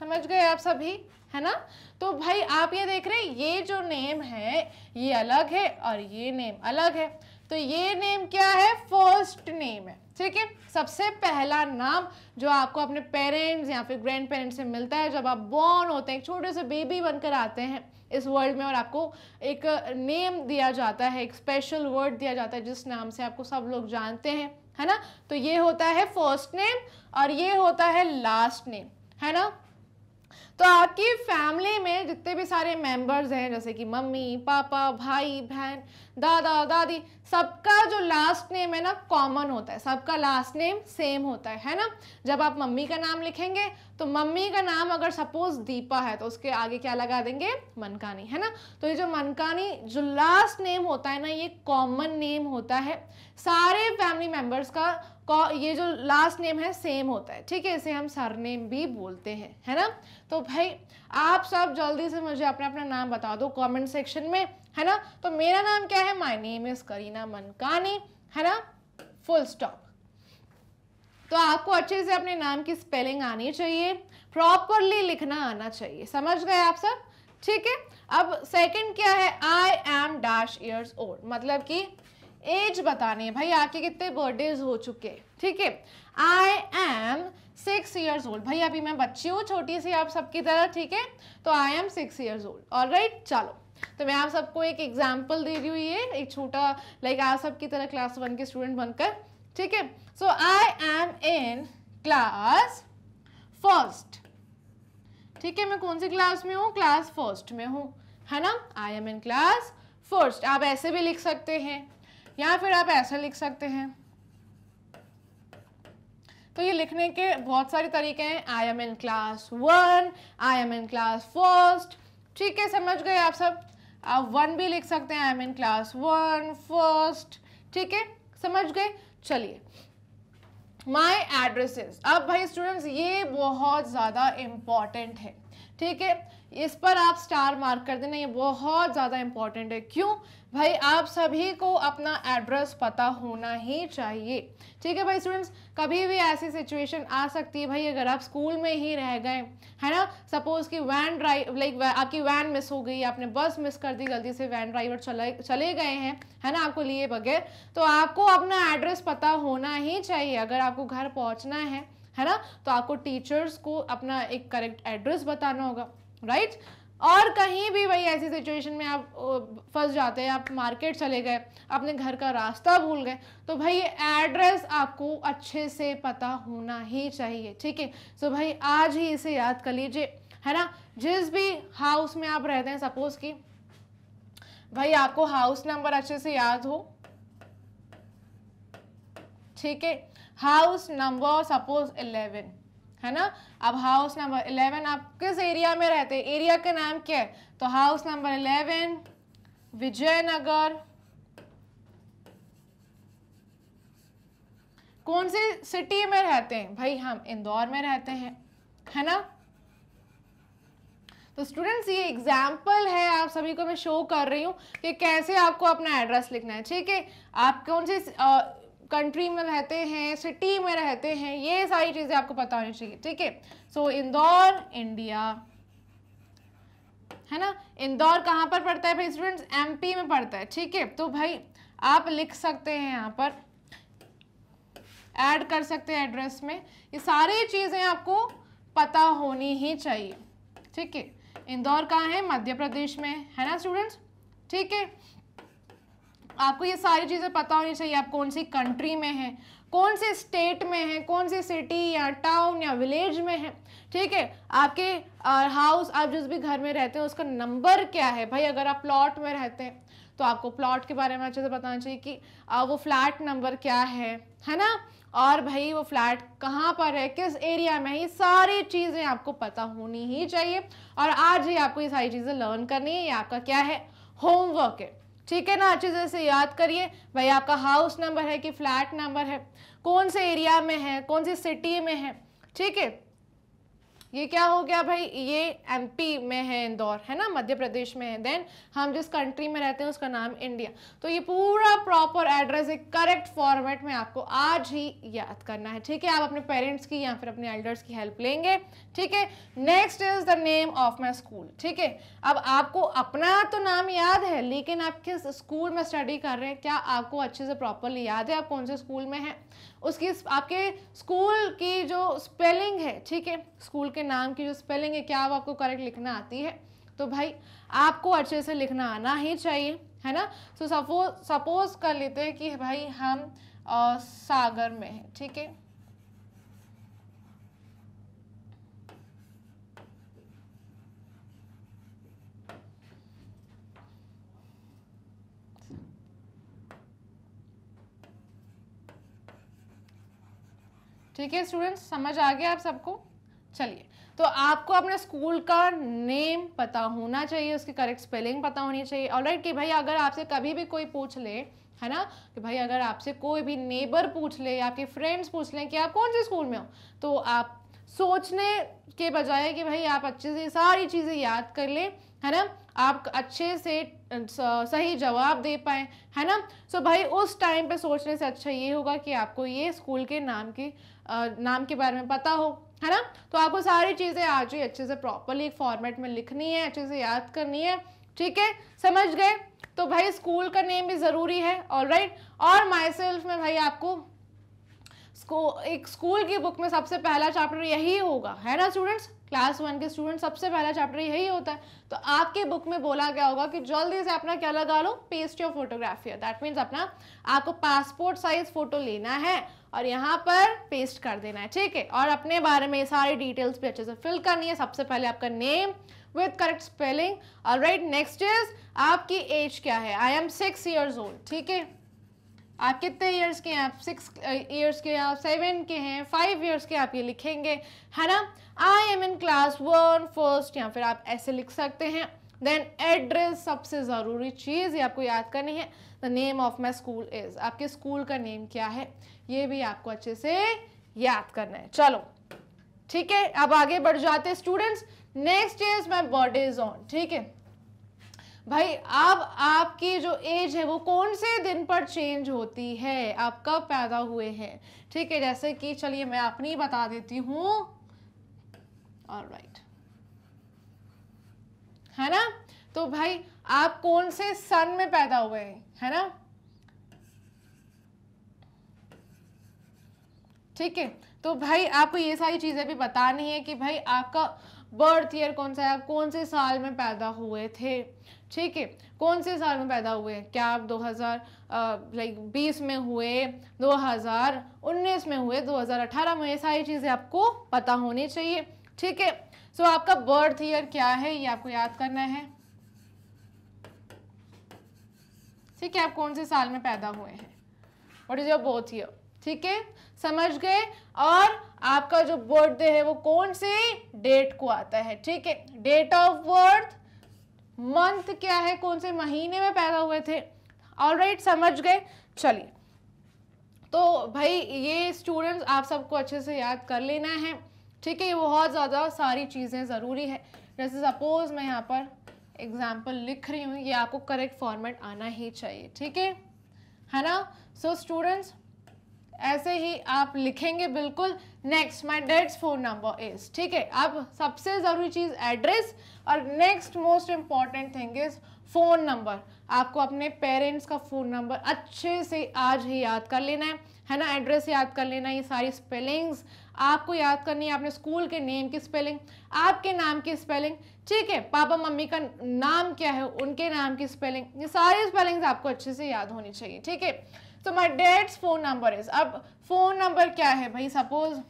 Speaker 1: समझ गए आप सभी, है ना। तो भाई आप ये देख रहे हैं, ये जो नेम है ये अलग है और ये नेम अलग है। तो ये नेम क्या है? फर्स्ट नेम है, ठीक है। सबसे पहला नाम जो आपको अपने पेरेंट्स या फिर ग्रैंड पेरेंट्स से मिलता है जब आप बॉर्न होते हैं, एक छोटे से बेबी बनकर आते हैं इस वर्ल्ड में, और आपको एक नेम दिया जाता है, एक स्पेशल वर्ड दिया जाता है जिस नाम से आपको सब लोग जानते हैं, है ना। तो ये होता है फर्स्ट नेम और ये होता है लास्ट नेम, है ना। तो आपकी फैमिली में जितने भी सारे मेंबर्स हैं, जैसे कि मम्मी पापा भाई बहन, दादा दादी, सबका जो लास्ट नेम है ना कॉमन होता है, सबका लास्ट नेम सेम होता है ना। जब आप मम्मी का नाम लिखेंगे तो मम्मी का नाम अगर सपोज दीपा है तो उसके आगे क्या लगा देंगे, मनकानी, है ना। तो ये जो मनकानी जो लास्ट नेम होता है ना, ये कॉमन नेम होता है, सारे फैमिली मेंबर्स का ये जो लास्ट नेम है सेम होता है, ठीक है। इसे हम सरनेम भी बोलते हैं, है ना। तो भाई आप सब जल्दी से मुझे अपना अपना नाम बता दो कमेंट सेक्शन में, है ना। तो मेरा नाम क्या है, my name is Kareena Mankani, है ना, फुल स्टॉप। तो आपको अच्छे से अपने नाम की स्पेलिंग आनी चाहिए, प्रॉपरली लिखना आना चाहिए, समझ गए आप सब, ठीक है। अब सेकंड क्या है, I am dash years old, मतलब कि एज बतानी है भाई, आपके कितने बर्थडेज हो चुके, ठीक है। आई एम 6 years old, भाई अभी मैं बच्ची हूँ छोटी सी आप सबकी तरह, ठीक है। तो आई एम 6 years old, ऑलराइट। चलो तो मैं आप सबको एक एग्जाम्पल दे रही हूँ, ये एक छोटा लाइक आप सबकी तरह क्लास 1 के स्टूडेंट बनकर, ठीक है। So I am in class first, ठीक है। मैं कौन सी क्लास में हूँ, क्लास फर्स्ट में हूँ, है ना। आई एम इन क्लास फर्स्ट, आप ऐसे भी लिख सकते हैं या फिर आप ऐसा लिख सकते हैं। तो ये लिखने के बहुत सारे तरीके हैं, आई am in class 1, I am in class first, ठीक है, समझ गए आप सब। आप 1 भी लिख सकते हैं, आई एम इन क्लास 1 फर्स्ट, ठीक है, समझ गए। चलिए माई एड्रेसेस, अब भाई स्टूडेंट्स ये बहुत ज़्यादा इम्पॉर्टेंट है, ठीक है। इस पर आप स्टार मार्क कर देना, ये बहुत ज़्यादा इम्पॉर्टेंट है। क्यों भाई, आप सभी को अपना एड्रेस पता होना ही चाहिए, ठीक है भाई स्टूडेंट्स। कभी भी ऐसी सिचुएशन आ सकती है भाई, अगर आप स्कूल में ही रह गए, है ना, सपोज कि वैन ड्राइव लाइक आपकी वैन मिस हो गई, आपने बस मिस कर दी गलती से, वैन ड्राइवर चले गए हैं, है ना, आपको लिए बगैर, तो आपको अपना एड्रेस पता होना ही चाहिए। अगर आपको घर पहुंचना है ना, तो आपको टीचर्स को अपना एक करेक्ट एड्रेस बताना होगा, राइट। और कहीं भी भाई ऐसी सिचुएशन में आप फंस जाते हैं, आप मार्केट चले गए, अपने घर का रास्ता भूल गए, तो भाई एड्रेस आपको अच्छे से पता होना ही चाहिए, ठीक है। सो भाई आज ही इसे याद कर लीजिए, है ना। जिस भी हाउस में आप रहते हैं, सपोज कि भाई आपको हाउस नंबर अच्छे से याद हो, ठीक है, हाउस नंबर सपोज 11, है ना। अब हाउस नंबर 11 आप किस एरिया में रहते हैं, एरिया का नाम क्या है, तो हाउस नंबर 11 विजयनगर, कौन सी सिटी में रहते हैं, भाई हम इंदौर में रहते हैं, है ना। तो स्टूडेंट्स ये एग्जाम्पल है, आप सभी को मैं शो कर रही हूँ कि कैसे आपको अपना एड्रेस लिखना है, ठीक है। आप कौन सी कंट्री में रहते हैं, सिटी में रहते हैं, ये सारी चीजें आपको पता होनी चाहिए, ठीक है। सो इंदौर इंडिया, है ना। इंदौर कहाँ पर पड़ता है भाई स्टूडेंट्स, एमपी में पड़ता है, ठीक है। तो भाई आप लिख सकते हैं, यहाँ पर ऐड कर सकते हैं एड्रेस में, ये सारी चीजें आपको पता होनी ही चाहिए, ठीक है। इंदौर कहाँ है, मध्य प्रदेश में, है ना स्टूडेंट्स, ठीक है। आपको ये सारी चीज़ें पता होनी चाहिए, आप कौन सी कंट्री में हैं, कौन से स्टेट में हैं, कौन सी सिटी या टाउन या विलेज में है, ठीक है। आपके हाउस, आप जिस भी घर में रहते हैं उसका नंबर क्या है, भाई अगर आप प्लॉट में रहते हैं तो आपको प्लॉट के बारे में अच्छे से बताना चाहिए कि वो फ्लैट नंबर क्या है ना, और भाई वो फ्लैट कहाँ पर है, किस एरिया में है, ये सारी चीज़ें आपको पता होनी ही चाहिए। और आज ही आपको ये सारी चीज़ें लर्न करनी है, ये आपका क्या है, होमवर्क है, ठीक है ना। अच्छे से याद करिए भाई, आपका हाउस नंबर है कि फ्लैट नंबर है, कौन से एरिया में है, कौन सी सिटी में है, ठीक है। ये क्या हो गया भाई, ये एमपी में है इंदौर, है ना, मध्य प्रदेश में है। देन हम जिस कंट्री में रहते हैं उसका नाम इंडिया। तो ये पूरा प्रॉपर एड्रेस एक करेक्ट फॉर्मेट में आपको आज ही याद करना है, ठीक है। आप अपने पेरेंट्स की या फिर अपने एल्डर्स की हेल्प लेंगे, ठीक है। Next is the name of my school, ठीक है। अब आपको अपना तो नाम याद है, लेकिन आप किस स्कूल में स्टडी कर रहे हैं, क्या आपको अच्छे से प्रॉपरली याद है आप कौन से स्कूल में हैं, उसकी आपके स्कूल की जो स्पेलिंग है, ठीक है, स्कूल के नाम की जो स्पेलिंग है, क्या वो आपको करेक्ट लिखना आती है, तो भाई आपको अच्छे से लिखना आना ही चाहिए, है ना। सो सपोज कर लेते हैं कि भाई हम सागर में हैं, ठीक है। ठीक है स्टूडेंट्स, समझ आ गया आप सबको? चलिए, तो आपको अपने स्कूल का नेम पता होना चाहिए, उसकी करेक्ट स्पेलिंग पता होनी चाहिए। ऑलराइट, कि भाई अगर आपसे कभी भी कोई पूछ ले, है ना, कि भाई अगर आपसे कोई भी नेबर पूछ ले, आपके फ्रेंड्स पूछ लें कि आप कौन से स्कूल में हो, तो आप सोचने के बजाय कि भाई आप अच्छे से सारी चीज़ें याद कर लें, है ना, आप अच्छे से सही जवाब दे पाएँ, है ना। सो भाई उस टाइम पे सोचने से अच्छा ये होगा कि आपको ये स्कूल के नाम के बारे में पता हो, है ना। तो आपको सारी चीज़ें आज ही अच्छे से प्रॉपरली एक फॉर्मेट में लिखनी है, अच्छे से याद करनी है, ठीक है, समझ गए। तो भाई स्कूल का नेम भी ज़रूरी है, ऑलराइट। और माई सेल्फ में भाई आपको एक स्कूल की बुक में सबसे पहला चैप्टर यही होगा, है ना स्टूडेंट्स। क्लास 1 के स्टूडेंट सबसे पहला चैप्टर यही होता है। तो आपके बुक में बोला गया होगा कि जल्दी से अपना क्या लगा लो, paste your photography. That means अपना आपको पासपोर्ट साइज फोटो लेना है और यहाँ पर पेस्ट कर देना है, ठीक है। और अपने बारे में सारी डिटेल्स भी अच्छे से फिल करनी है। सबसे पहले आपका name with correct spelling, alright. Next is आपकी एज क्या है, आई एम 6 years old, ठीक है। आप कितने ईयर्स के हैं, आप 6 years के, आप 7 के हैं, 5 years के, आप ये लिखेंगे, है ना। आई एम इन क्लास 1 फर्स्ट, या फिर आप ऐसे लिख सकते हैं। देन एड्रेस, सबसे ज़रूरी चीज़ ये आपको याद करनी है। The name of my school is, आपके स्कूल का नेम क्या है, ये भी आपको अच्छे से याद करना है। चलो ठीक है, अब आगे बढ़ जाते हैं students. Next is my birthday on, ठीक है भाई। अब आपकी जो एज है वो कौन से दिन पर चेंज होती है, आप कब पैदा हुए हैं, ठीक है। जैसे कि चलिए मैं अपनी बता देती हूँ, ऑलराइट, है ना। तो भाई आप कौन से सन में पैदा हुए हैं, है ना, ठीक है। तो भाई आपको ये सारी चीजें भी बतानी है कि भाई आपका बर्थ ईयर कौन सा है, आप कौन से साल में पैदा हुए थे, ठीक है, कौन से साल में पैदा हुए हैं। क्या आप 2020 में हुए, 2019 में हुए, 2018 में, ये सारी चीज़ें आपको पता होनी चाहिए, ठीक है। सो आपका बर्थ ईयर क्या है ये आपको याद करना है, ठीक है। आप कौन से साल में पैदा हुए हैं, what is your birth year, ठीक है, समझ गए। और आपका जो बर्थडे है वो कौन सी डेट को आता है, ठीक है। डेट ऑफ बर्थ, मंथ क्या है, कौन से महीने में पैदा हुए थे, ऑलराइट, समझ गए। चलिए, तो भाई ये स्टूडेंट्स आप सबको अच्छे से याद कर लेना है, ठीक है। ये बहुत ज़्यादा सारी चीज़ें ज़रूरी है। जैसे सपोज मैं यहाँ पर एग्जाम्पल लिख रही हूँ, ये आपको करेक्ट फॉर्मेट आना ही चाहिए, ठीक है ना। सो स्टूडेंट्स ऐसे ही आप लिखेंगे बिल्कुल। Next, my dad's phone number is, ठीक है। अब सबसे ज़रूरी चीज़ एड्रेस, और next most important thing is phone number. आपको अपने पेरेंट्स का फ़ोन नंबर अच्छे से आज ही याद कर लेना है ना। एड्रेस याद कर लेना, ये सारी स्पेलिंग्स आपको याद करनी है। आपने स्कूल के नेम की स्पेलिंग, आपके नाम की स्पेलिंग, ठीक है, पापा मम्मी का नाम क्या है उनके नाम की स्पेलिंग, ये सारी स्पेलिंग्स आपको अच्छे से याद होनी चाहिए, ठीक है। तो my dad's phone number is, अब फोन नंबर क्या है भाई, सपोज,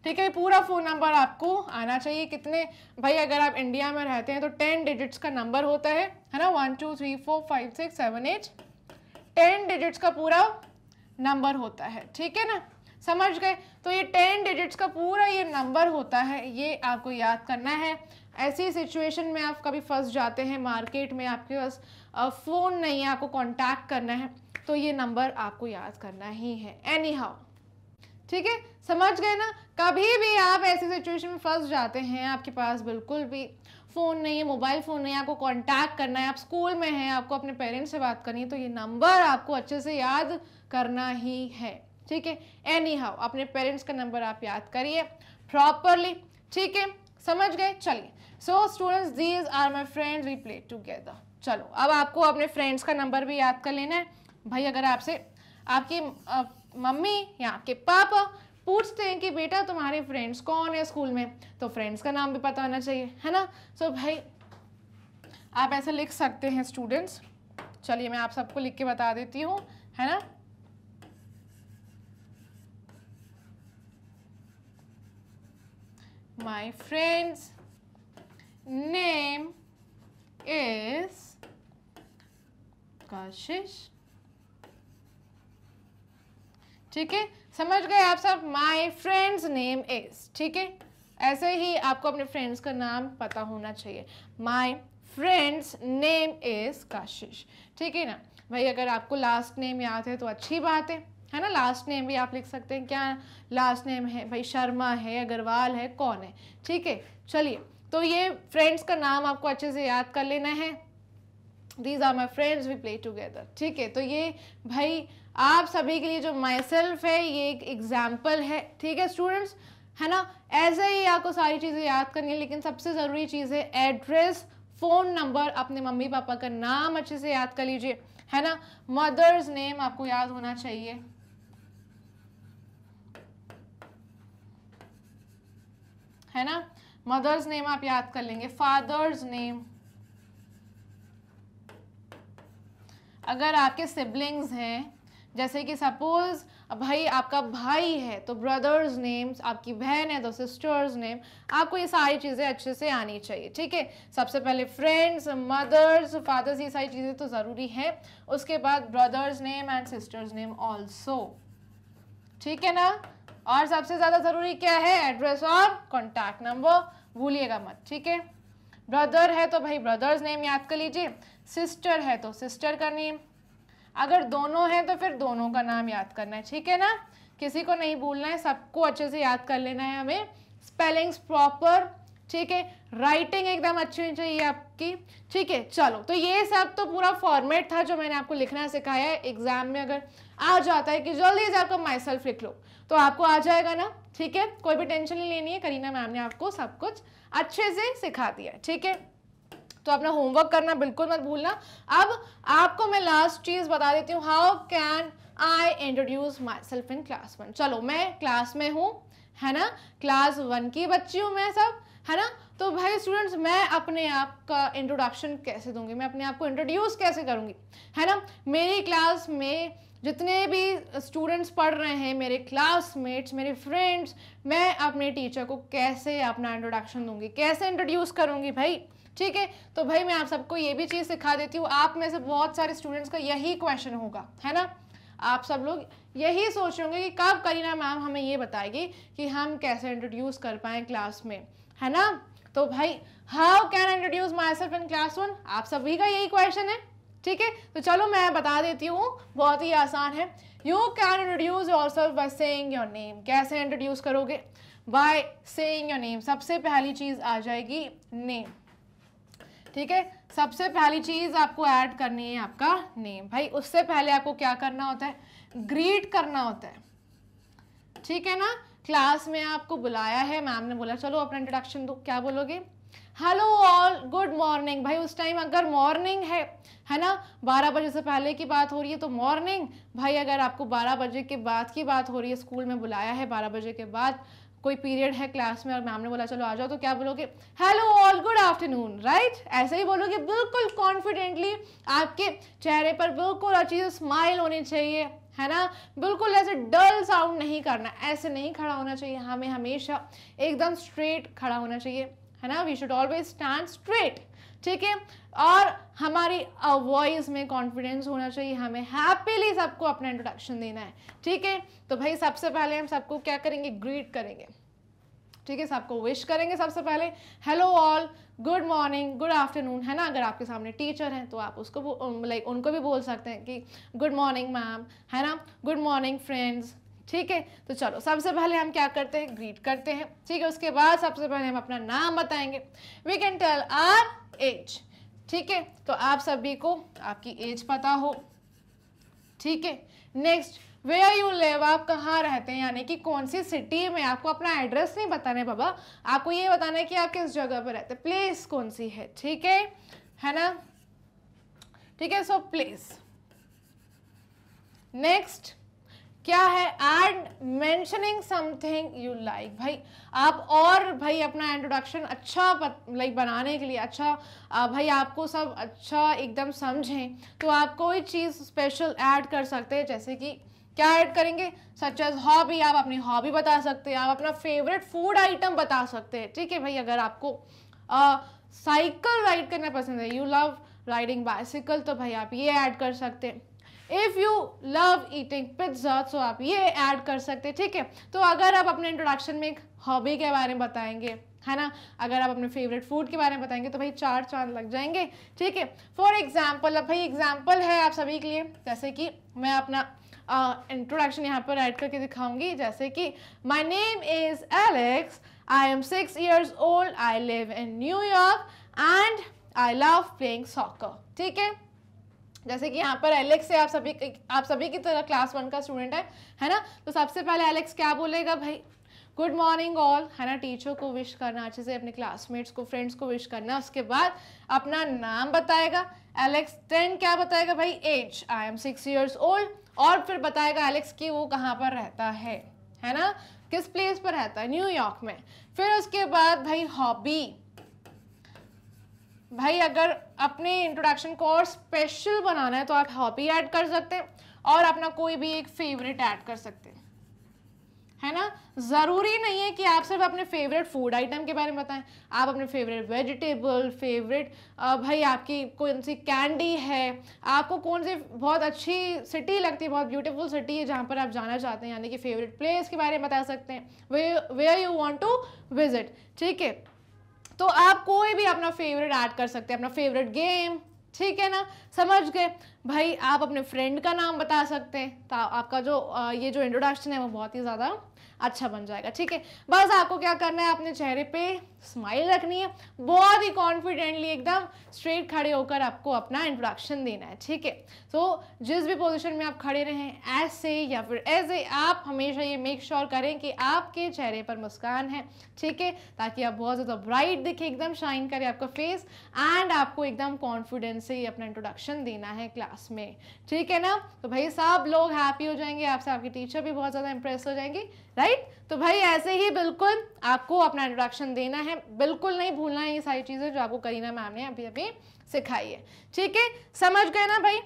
Speaker 1: ठीक है, पूरा फोन नंबर आपको आना चाहिए। कितने भाई, अगर आप इंडिया में रहते हैं तो 10 डिजिट्स का नंबर होता है ना, 1 2 3 4 5 6 7 8, 10 डिजिट्स का पूरा नंबर होता है, ठीक है ना, समझ गए। तो ये 10 डिजिट्स का पूरा ये नंबर होता है, ये आपको याद करना है। ऐसी सिचुएशन में आप कभी फंस जाते हैं, मार्केट में आपके पास फ़ोन नहीं है, आपको कांटेक्ट करना है, तो ये नंबर आपको याद करना ही है एनी हाउ, ठीक है, समझ गए ना। कभी भी आप ऐसी सिचुएशन में फंस जाते हैं, आपके पास बिल्कुल भी फ़ोन नहीं है, मोबाइल फ़ोन नहीं है, आपको कांटेक्ट करना है, आप स्कूल में हैं, आपको अपने पेरेंट्स से बात करनी है, तो ये नंबर आपको अच्छे से याद करना ही है, ठीक है। एनी हाउ अपने पेरेंट्स का नंबर आप याद करिए प्रॉपरली, ठीक है, समझ गए। चलिए, so students these are my friends, we play together. चलो, अब आपको अपने फ्रेंड्स का नंबर भी याद कर लेना है भाई। अगर आपसे आपकी मम्मी या आपके पापा पूछते हैं कि बेटा तुम्हारे फ्रेंड्स कौन है स्कूल में, तो फ्रेंड्स का नाम भी पता होना चाहिए, है ना। सो भाई आप ऐसे लिख सकते हैं स्टूडेंट्स। चलिए मैं आप सबको लिख के बता देती हूँ, है ना। My friend's name is कशिश, ठीक है। समझ गए आप सब? माई फ्रेंड्स नेम इज, ठीक है, ऐसे ही आपको अपने फ्रेंड्स का नाम पता होना चाहिए। माई फ्रेंड्स नेम इज कशिश, ठीक है ना भाई। अगर आपको लास्ट नेम याद है तो अच्छी बात है ना, लास्ट नेम भी आप लिख सकते हैं। क्या लास्ट नेम है भाई? शर्मा है, अग्रवाल है, कौन है, ठीक है। चलिए, तो ये फ्रेंड्स का नाम आपको अच्छे से याद कर लेना है। These are my friends, we play together, ठीक है। तो ये भाई आप सभी के लिए जो माई सेल्फ है ये एक एग्जाम्पल है, ठीक है स्टूडेंट्स, है ना। ऐसे ही आपको सारी चीज़ें याद करनी है, लेकिन सबसे ज़रूरी चीज़ है एड्रेस, फ़ोन नंबर, अपने मम्मी पापा का नाम अच्छे से याद कर लीजिए, है ना। मदर्स नेम आपको याद होना चाहिए, है ना। मदर्स नेम आप याद कर लेंगे। फादर्स नेम, अगर आपके सिबलिंग्स हैं, जैसे कि सपोज भाई आपका भाई है तो ब्रदर्स नेम्स, आपकी बहन है तो सिस्टर्स नेम, आपको ये सारी चीज़ें अच्छे से आनी चाहिए, ठीक है। सबसे पहले फ्रेंड्स, मदर्स, फादर्स, ये सारी चीज़ें तो ज़रूरी है। उसके बाद brother's name and sisters name also, ठीक है ना। और सबसे ज़्यादा ज़रूरी क्या है? एड्रेस और कॉन्टैक्ट नंबर, भूलिएगा मत, ठीक है। ब्रदर है तो भाई ब्रदर्स नेम याद कर लीजिए, सिस्टर है तो सिस्टर का नेम, अगर दोनों हैं तो फिर दोनों का नाम याद करना है, ठीक है ना। किसी को नहीं भूलना है, सबको अच्छे से याद कर लेना है हमें। स्पेलिंग्स प्रॉपर, ठीक है। राइटिंग एकदम अच्छी होनी चाहिए आपकी, ठीक है। चलो, तो ये सब तो पूरा फॉर्मेट था जो मैंने आपको लिखना सिखाया है। एग्जाम में अगर आ जाता है कि जल्दी से आपको माई सेल्फ लिख लो तो आपको आ जाएगा ना, ठीक है। कोई भी टेंशन नहीं लेनी है, करीना मैम ने आपको सब कुछ अच्छे से सिखा दिया है, ठीक है। तो अपना होमवर्क करना बिल्कुल मत भूलना। अब आपको मैं लास्ट चीज बता देती हूँ, how can I introduce my self in class 1। चलो, मैं क्लास में हूँ, है ना, क्लास 1 की बच्ची हूँ मैं सब, है ना। तो भाई स्टूडेंट्स, मैं अपने आप का इंट्रोडक्शन कैसे दूंगी, मैं अपने आप को इंट्रोड्यूस कैसे करूँगी, है ना। मेरी क्लास में जितने भी स्टूडेंट्स पढ़ रहे हैं, मेरे क्लासमेट्स, मेरे फ्रेंड्स, मैं अपने टीचर को कैसे अपना इंट्रोडक्शन दूंगी, कैसे इंट्रोड्यूस करूँगी भाई, ठीक है। तो भाई मैं आप सबको ये भी चीज़ सिखा देती हूँ। आप में से बहुत सारे स्टूडेंट्स का यही क्वेश्चन होगा, है ना। आप सब लोग यही सोच रहे होंगे कि कब करीना मैम हमें ये बताएगी कि हम कैसे इंट्रोड्यूस कर पाएँ क्लास में, है ना। तो भाई how can I introduce my self in class 1, आप सभी का यही क्वेश्चन है, ठीक है। तो चलो मैं बता देती हूँ, बहुत ही आसान है। You can introduce yourself by saying your name. कैसे इंट्रोड्यूस करोगे? By saying your name. सबसे पहली चीज़ आ जाएगी नेम, ठीक है। सबसे पहली चीज आपको ऐड करनी है आपका नेम। भाई उससे पहले आपको क्या करना होता है? ग्रीट करना होता है, ठीक है ना। क्लास में आपको बुलाया है, मैम ने बोला चलो अपना इंट्रोडक्शन दो, क्या बोलोगे? Hello all, good morning. भाई उस टाइम अगर मॉर्निंग है ना, 12 बजे से पहले की बात हो रही है तो मॉर्निंग। भाई अगर आपको 12 बजे के बाद की बात हो रही है, स्कूल में बुलाया है 12 बजे के बाद, कोई पीरियड है क्लास में और मैम ने बोला चलो आ जाओ, तो क्या बोलोगे? Hello all, good afternoon, right. ऐसे ही बोलोगे, बिल्कुल कॉन्फिडेंटली, आपके चेहरे पर बिल्कुल अच्छी से स्माइल होनी चाहिए, है ना। बिल्कुल ऐसे डल साउंड नहीं करना, ऐसे नहीं खड़ा होना चाहिए, हमें हमेशा एकदम स्ट्रेट खड़ा होना चाहिए, है ना। We should always stand straight, ठीक है। और हमारी वॉइस में कॉन्फिडेंस होना चाहिए, हमें हैप्पीली सबको अपना इंट्रोडक्शन देना है, ठीक है। तो भाई सबसे पहले हम सबको क्या करेंगे? ग्रीट करेंगे, ठीक है। सबको विश करेंगे सबसे पहले, hello all, good morning, good afternoon, है ना। अगर आपके सामने टीचर हैं तो आप उसको उनको भी बोल सकते हैं कि गुड मॉर्निंग मैम, है ना, गुड मॉर्निंग फ्रेंड्स, ठीक है। तो चलो सबसे पहले हम क्या करते हैं? ग्रीट करते हैं, ठीक है। उसके बाद सबसे पहले हम अपना नाम बताएंगे। We can tell our age, ठीक है। तो आप सभी को आपकी एज पता हो, ठीक है। नेक्स्ट, वेयर यू लिव, आप कहाँ रहते हैं, यानी कि कौन सी सिटी में। आपको अपना एड्रेस नहीं बताना है बाबा, आपको ये बताना है कि आप किस जगह पर रहते हैं, प्लेस कौन सी है, ठीक है ना, ठीक है। So place. नेक्स्ट क्या है? And mentioning something you like. भाई आप और भाई अपना इंट्रोडक्शन अच्छा बनाने के लिए, अच्छा भाई आपको सब अच्छा एकदम समझें तो आप कोई चीज़ स्पेशल ऐड कर सकते हैं। जैसे कि क्या ऐड करेंगे? सच एज हॉबी, आप अपनी हॉबी बता सकते हैं, आप अपना फेवरेट फूड आइटम बता सकते हैं, ठीक है। भाई अगर आपको साइकिल राइड करना पसंद है, यू लव राइडिंग बाइसिकल, तो भाई आप ये ऐड कर सकते हैं। If you love eating pizza तो आप ये ऐड कर सकते हैं, ठीक है। तो अगर आप अपने इंट्रोडक्शन में एक हॉबी के बारे में बताएंगे, है ना, अगर आप अपने फेवरेट फूड के बारे में बताएंगे तो भाई 4 चांद लग जाएंगे, ठीक है। फॉर एग्जाम्पल, अब भाई एग्जाम्पल है आप सभी के लिए, जैसे कि मैं अपना इंट्रोडक्शन यहाँ पर ऐड करके दिखाऊंगी, जैसे कि my name is Alex, I am 6 years old, I live in New York and I love playing soccer, ठीक है। जैसे कि यहाँ पर एलेक्स से आप सभी की तरह क्लास 1 का स्टूडेंट है ना। तो सबसे पहले एलेक्स क्या बोलेगा भाई, गुड मॉर्निंग ऑल, है ना, टीचर को विश करना अच्छे से, अपने क्लासमेट्स को, फ्रेंड्स को विश करना। उसके बाद अपना नाम बताएगा एलेक्स, देन क्या बताएगा भाई, age, I am 6 years old, और फिर बताएगा एलेक्स कि वो कहाँ पर रहता है ना, किस प्लेस पर रहता है, न्यूयॉर्क में। फिर उसके बाद भाई हॉबी, भाई अगर अपने इंट्रोडक्शन को और स्पेशल बनाना है तो आप हॉबी ऐड कर सकते हैं और अपना कोई भी एक फेवरेट ऐड कर सकते हैं, है ना। ज़रूरी नहीं है कि आप सिर्फ अपने फेवरेट फूड आइटम के बारे में बताएं, आप अपने फेवरेट वेजिटेबल, फेवरेट भाई आपकी कौन सी कैंडी है, आपको कौन सी बहुत अच्छी सिटी लगती है, बहुत ब्यूटीफुल सिटी है जहाँ पर आप जाना चाहते हैं, यानी कि फेवरेट प्लेस के बारे में बता सकते हैं, where you want to visit, ठीक है। तो आप कोई भी अपना फेवरेट ऐड कर सकते हैं, अपना फेवरेट गेम, ठीक है ना, समझ गए भाई। आप अपने फ्रेंड का नाम बता सकते हैं, तो आपका जो ये जो इंट्रोडक्शन है वो बहुत ही ज़्यादा अच्छा बन जाएगा, ठीक है। बस आपको क्या करना है, अपने चेहरे पे स्माइल रखनी है, बहुत ही कॉन्फिडेंटली एकदम स्ट्रेट खड़े होकर आपको अपना इंट्रोडक्शन देना है, ठीक है। तो जिस भी पोजीशन में आप खड़े रहें, ऐसे या फिर ऐसे, आप हमेशा ये मेक श्योर करें कि आपके चेहरे पर मुस्कान है, ठीक है, ताकि आप बहुत ज़्यादा ब्राइट दिखे, एकदम शाइन करे आपका फेस, एंड आपको एकदम कॉन्फिडेंस से अपना इंट्रोडक्शन देना है क्लास में, ठीक है ना। तो भाई सब लोग हैप्पी हो जाएंगे आपसे, आपके टीचर भी बहुत ज़्यादा इंप्रेस हो जाएंगे, राइट। तो भाई ऐसे ही बिल्कुल आपको अपना इंट्रोडक्शन देना है, बिल्कुल नहीं भूलना है ये सारी चीज़ें जो आपको करीना मैम ने अभी अभी सिखाई है, ठीक है। समझ गए ना भाई,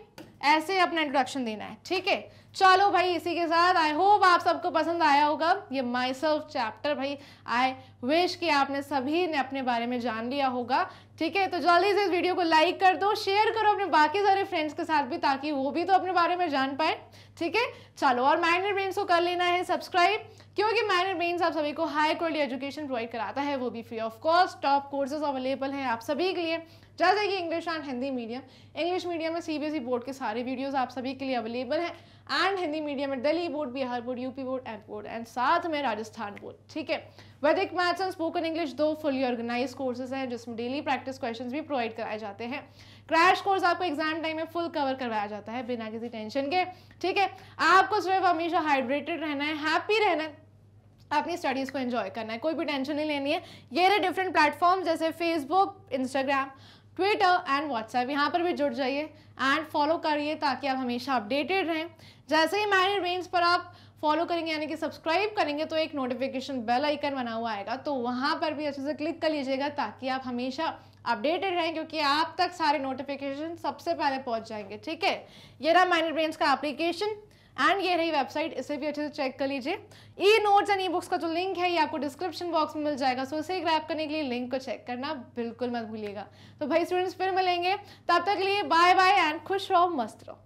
Speaker 1: ऐसे अपना इंट्रोडक्शन देना है, ठीक है। चलो भाई, इसी के साथ आई होप आप सबको पसंद आया होगा ये माई सेल्फ चैप्टर। भाई आई विश कि आपने सभी ने अपने बारे में जान लिया होगा, ठीक है। तो जल्दी से इस वीडियो को लाइक कर दो, शेयर करो अपने बाकी सारे फ्रेंड्स के साथ भी, ताकि वो भी तो अपने बारे में जान पाए, ठीक है। चलो, और माइंड ब्रेन्स को कर लेना है सब्सक्राइब, क्योंकि माइंड ब्रेन्स आप सभी को हाई क्वालिटी एजुकेशन प्रोवाइड कराता है, वो भी free of cost. Top courses available हैं आप सभी के लिए, जैसे कि English and Hindi medium. English medium में सीबीएसई बोर्ड के सारे वीडियोस आप सभी के लिए अवेलेबल हैं, एंड हिंदी मीडियम में Delhi board, Bihar board, UP board, MP board, and साथ में राजस्थान बोर्ड, ठीक है। Vedic maths and spoken English 2 fully organise courses हैं, जिसमें डेली प्रैक्टिस क्वेश्चंस भी प्रोवाइड कराए जाते हैं। क्रैश कोर्स आपको एग्जाम टाइम में फुल कवर करवाया जाता है बिना किसी टेंशन के, ठीक है। आपको सिर्फ हमेशा हाइड्रेटेड रहना है, हैप्पी रहना है, अपनी स्टडीज़ को एंजॉय करना है, कोई भी टेंशन नहीं लेनी है। ये रहे डिफरेंट प्लेटफॉर्म जैसे Facebook, Instagram, Twitter and WhatsApp, यहाँ पर भी जुड़ जाइए एंड फॉलो करिए ताकि आप हमेशा अपडेटेड रहें। जैसे ही माइंड ब्रेन्स पर आप फॉलो करेंगे, यानी कि सब्सक्राइब करेंगे, तो एक नोटिफिकेशन बेल आइकन बना हुआ आएगा, तो वहाँ पर भी अच्छे से क्लिक कर लीजिएगा ताकि आप हमेशा अपडेटेड रहें, क्योंकि आप तक सारे नोटिफिकेशन सबसे पहले पहुँच जाएंगे, ठीक है। ये रहा माइंड ब्रेन्स का एप्लीकेशन एंड ये रही वेबसाइट, इसे भी अच्छे से चेक कर लीजिए। E notes and e books का जो लिंक है ये आपको डिस्क्रिप्शन बॉक्स में मिल जाएगा, सो इसे ग्रैब करने के लिए लिंक को चेक करना बिल्कुल मत भूलिएगा। तो भाई स्टूडेंट्स, फिर मिलेंगे, तब तक के लिए बाय बाय एंड खुश रहो, मस्त रहो।